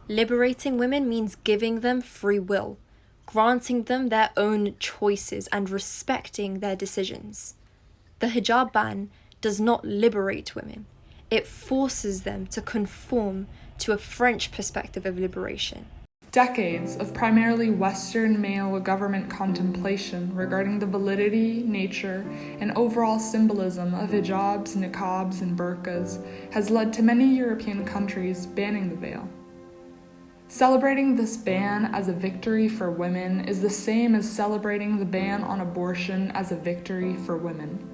Liberating women means giving them free will, granting them their own choices and respecting their decisions. The hijab ban does not liberate women. It forces them to conform to a French perspective of liberation. Decades of primarily Western male government contemplation regarding the validity, nature, and overall symbolism of hijabs, niqabs, and burqas has led to many European countries banning the veil. Celebrating this ban as a victory for women is the same as celebrating the ban on abortion as a victory for women.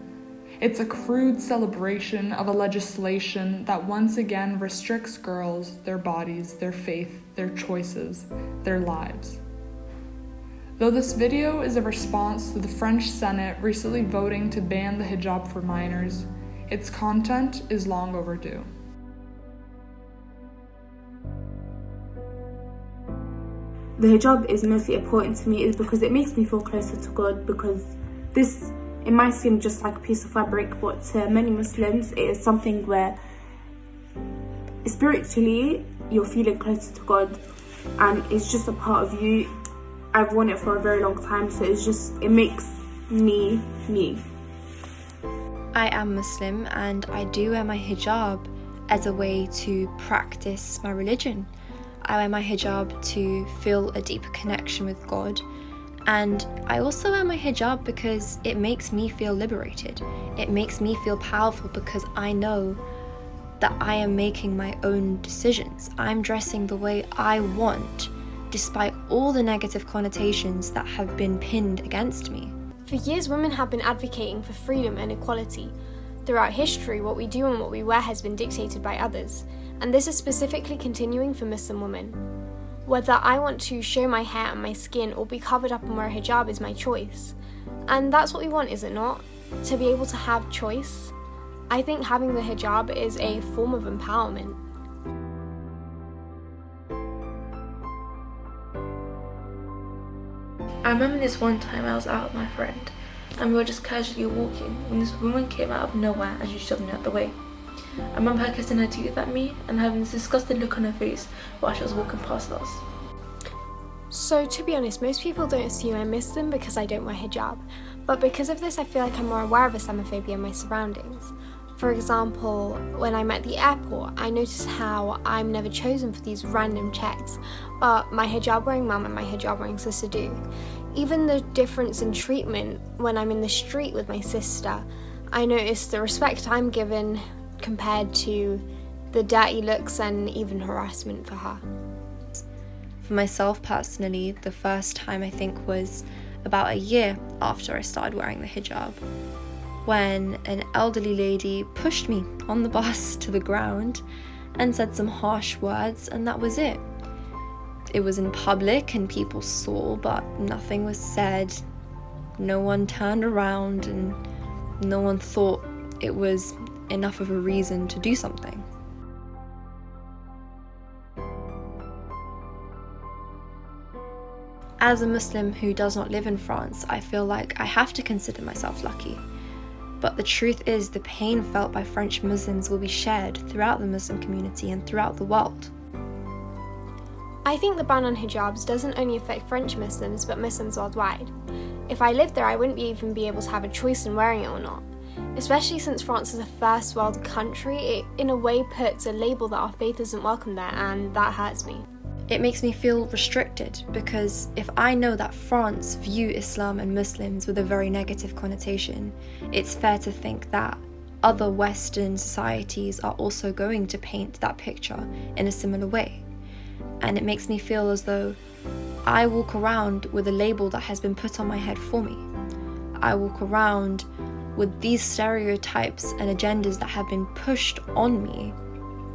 It's a crude celebration of a legislation that once again restricts girls, their bodies, their faith, their choices, their lives. Though this video is a response to the French Senate recently voting to ban the hijab for minors, its content is long overdue. The hijab is mostly important to me is because it makes me feel closer to God, because this, it might seem just like a piece of fabric, but to many Muslims it is something where spiritually you're feeling closer to God and it's just a part of you. I've worn it for a very long time, so it makes me me. I am Muslim and I do wear my hijab as a way to practice my religion. I wear my hijab to feel a deeper connection with God. And I also wear my hijab because it makes me feel liberated. It makes me feel powerful because I know that I am making my own decisions. I'm dressing the way I want, despite all the negative connotations that have been pinned against me. For years, women have been advocating for freedom and equality. Throughout history, what we do and what we wear has been dictated by others, and this is specifically continuing for Muslim women. Whether I want to show my hair and my skin or be covered up and wear a hijab is my choice. And that's what we want, is it not? To be able to have choice. I think having the hijab is a form of empowerment. I remember this one time I was out with my friend and we were just casually walking when this woman came out of nowhere and she shoved me out the way. I remember her kissing her teeth at me and having this disgusted look on her face while she was walking past us. So to be honest, most people don't assume I'm Muslim because I don't wear hijab, but because of this I feel like I'm more aware of Islamophobia in my surroundings. For example, when I'm at the airport, I notice how I'm never chosen for these random checks, but my hijab wearing mum and my hijab wearing sister do. Even the difference in treatment when I'm in the street with my sister, I notice the respect I'm given compared to the dirty looks and even harassment for her. For myself personally, the first time I think was about a year after I started wearing the hijab, when an elderly lady pushed me on the bus to the ground and said some harsh words, and that was it. It was in public and people saw, but nothing was said. No one turned around and no one thought it was enough of a reason to do something. As a Muslim who does not live in France, I feel like I have to consider myself lucky. But the truth is, the pain felt by French Muslims will be shared throughout the Muslim community and throughout the world. I think the ban on hijabs doesn't only affect French Muslims, but Muslims worldwide. If I lived there, I wouldn't even be able to have a choice in wearing it or not. Especially since France is a first world country, it in a way puts a label that our faith isn't welcome there, and that hurts me. It makes me feel restricted because if I know that France view Islam and Muslims with a very negative connotation, it's fair to think that other Western societies are also going to paint that picture in a similar way. And it makes me feel as though I walk around with a label that has been put on my head for me. I walk around with these stereotypes and agendas that have been pushed on me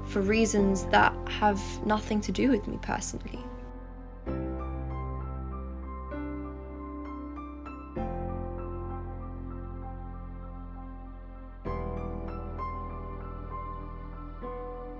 for reasons that have nothing to do with me personally.